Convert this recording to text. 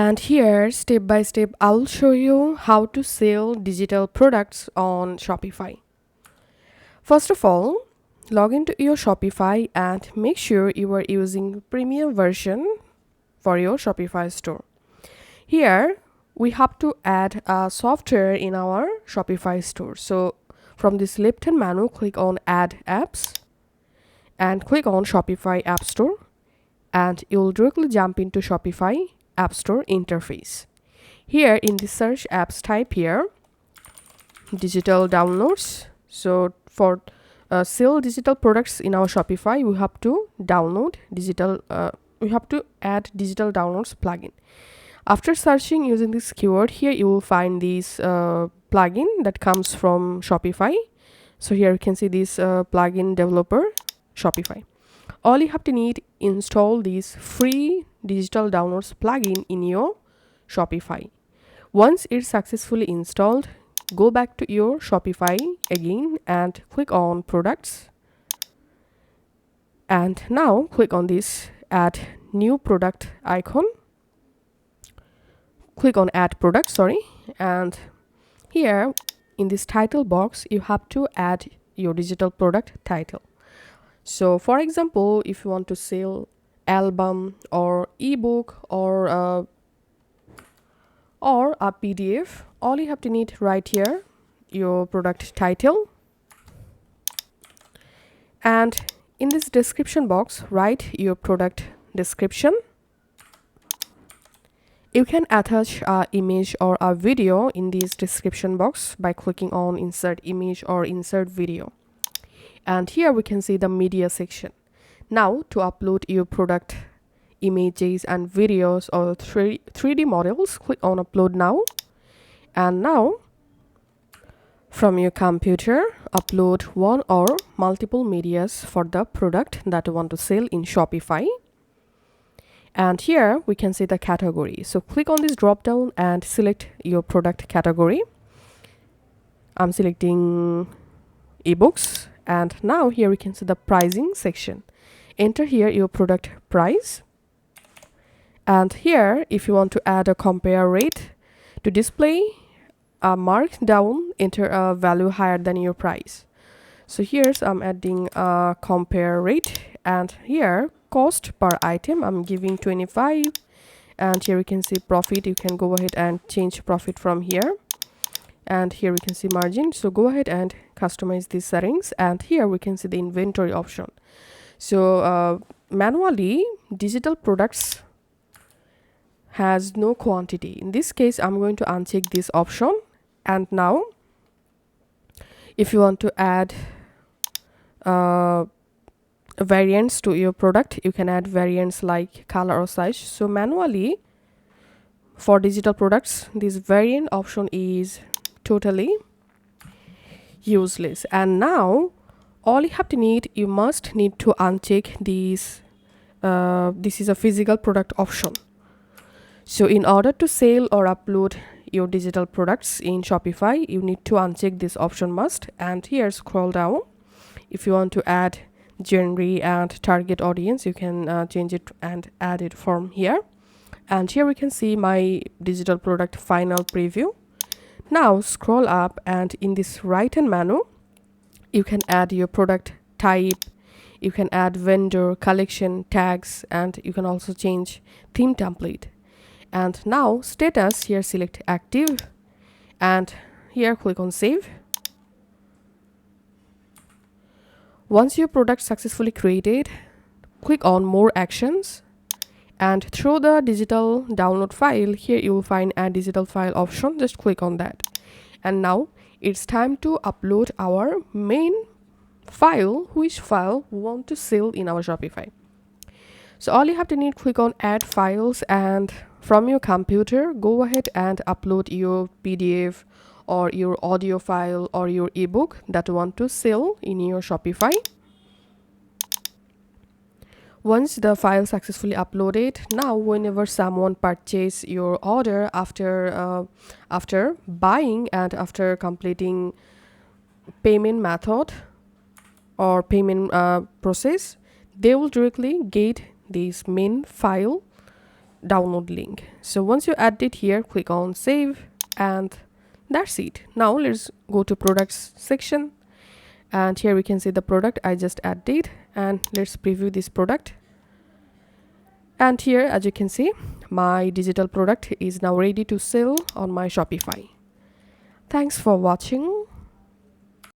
And here, step by step, I'll show you how to sell digital products on Shopify. First of all, log into your Shopify and make sure you are using premium version for your Shopify store. Here, we have to add a software in our Shopify store. So from this left-hand menu, click on Add Apps and click on Shopify App Store, and you'll directly jump into Shopify App Store interface. Here in the search apps, type here digital downloads. So for sell digital products in our Shopify, we have to download digital. We have to add digital downloads plugin. After searching using this keyword, here you will find this plugin that comes from Shopify. So here you can see this plugin developer Shopify. All you have to need install this free digital downloads plugin in your Shopify. Once it's successfully installed, go back to your Shopify again and click on products. And now click on this add new product icon. Click on add product, and here in this title box, you have to add your digital product title. So for example, if you want to sell album or ebook or a PDF, all you have to need right here your product title, and in this description box write your product description. You can attach an image or a video in this description box by clicking on insert image or insert video. And here we can see the media section. Now to upload your product images and videos or 3D models, click on upload now. And now from your computer, upload one or multiple medias for the product that you want to sell in Shopify. And here we can see the category. So click on this drop down and select your product category. I'm selecting ebooks. And now here we can see the pricing section. Enter here your product price. And here, if you want to add a compare rate to display a mark down, enter a value higher than your price. So here's I'm adding a compare rate, and here cost per item I'm giving 25, and here we can see profit. You can go ahead and change profit from here, and here we can see margin. So go ahead and customize these settings, and here we can see the inventory option. So manually digital products has no quantity. In this case, I'm going to uncheck this option. And now if you want to add variants to your product, you can add variants like color or size. So manually for digital products, this variant option is totally useless. And now all you have to need, you must need to uncheck this this is a physical product option. So in order to sell or upload your digital products in Shopify, you need to uncheck this option must. And here scroll down. If you want to add genre and target audience, you can change it and add it from here. And here we can see my digital product final preview. Now scroll up, and in this right hand menu, you can add your product type, you can add vendor, collection, tags, and you can also change theme template. And now status, here select active, and here click on save. Once your product successfully created, click on more actions, and through the digital download file, here you will find a digital file option. Just click on that. And now it's time to upload our main file, which file we want to sell in our Shopify. So all you have to need, click on add files, and from your computer, go ahead and upload your PDF or your audio file or your ebook that you want to sell in your Shopify. Once the file successfully uploaded, now whenever someone purchase your order after buying and after completing payment method or payment process, they will directly get this main file download link. So once you add it here, click on save, and that's it. Now let's go to products section, and here we can see the product I just added, and let's preview this product. And here, as you can see, my digital product is now ready to sell on my Shopify. Thanks for watching.